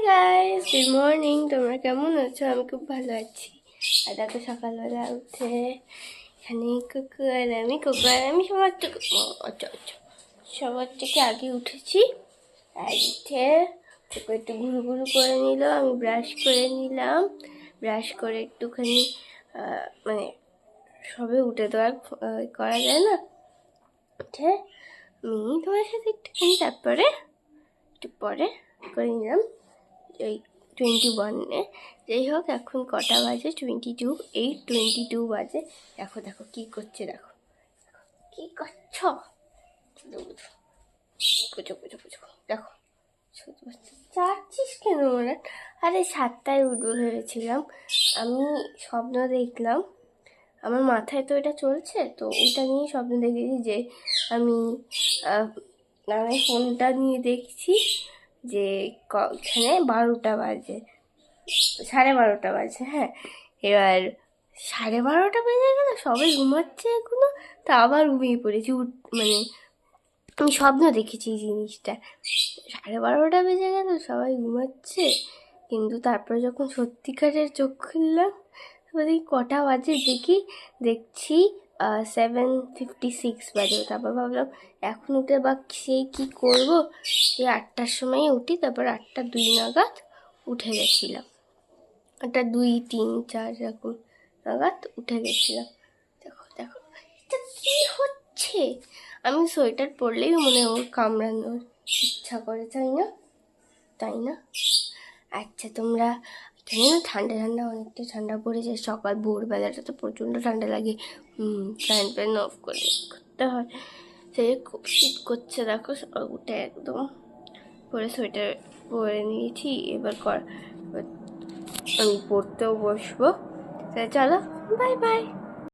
Guys, good morning. তোমরা কেমন আছো? আমি খুব ভালো আছি। আর দেখো সকালবেলা উঠে এখানে কোকো আর আমি সবার থেকে আগে উঠেছি। আর উঠে কোকো একটু ঘুরু ঘুরু করে নিল, আমি ব্রাশ করে নিলাম। ব্রাশ করে একটুখানি মানে সবে উঠে তো আর করা যায় না। উঠে আমি তোমার সাথে একটুখানি তারপরে একটু পরে করে নিলাম ওই 21-এ। যাই হোক, এখন কটা বাজে? 22 বাজে। দেখো দেখো কী করছে, দেখো কী করছ, বুঝো বুঝো বুঝো বুঝো। দেখো চাচ্ছিস কেন ওরা? আরে 7টায় উঠবো ভেবেছিলাম, আমি স্বপ্ন দেখলাম। আমার মাথায় তো এটা চলছে, তো ওইটা নিয়ে স্বপ্ন দেখেছি যে আমি আমি ফোনটা নিয়ে দেখছি যে এখানে 12টা বাজে, 12:30 বাজে। হ্যাঁ, এবার 12:30 বেজে গেল, সবাই ঘুমাচ্ছে এখনো, তা আবার ঘুমিয়ে পড়েছি। মানে আমি স্বপ্ন দেখেছি এই জিনিসটা। 12:30 বেজে গেল, সবাই ঘুমাচ্ছে, কিন্তু তারপরে যখন সত্যিকারের চোখ খুললাম তারপরে দেখি কটা বাজে, দেখছি 7:56 বাজে। তারপর ভাবলাম এখন উঠে বা সেই কী করবো, সেই 8টার সময় উঠি। তারপর 8:02 নাগাদ উঠে গেছিলাম, 8:02, 3, 4 এরকম নাগাদ উঠে গেছিলাম। দেখো দেখো এটা কী হচ্ছে, আমি সোয়েটার পরলেই মনে ওর কামড়ানোর ইচ্ছা করে, তাই না? তাই না? আচ্ছা, তোমরা এখানে না ঠান্ডা ঠান্ডা, অনেকটা ঠান্ডা পড়েছে। সকাল ভোরবেলাটা তো প্রচণ্ড ঠান্ডা লাগে, ফ্যান অফ করতে হয়। সেই খুব শীত করছে। দেখো সকাল উঠে একদম পরে সোয়েটার পরে নিয়েছি। এবার আমি পড়তেও বসবো। চলো, বাই বাই।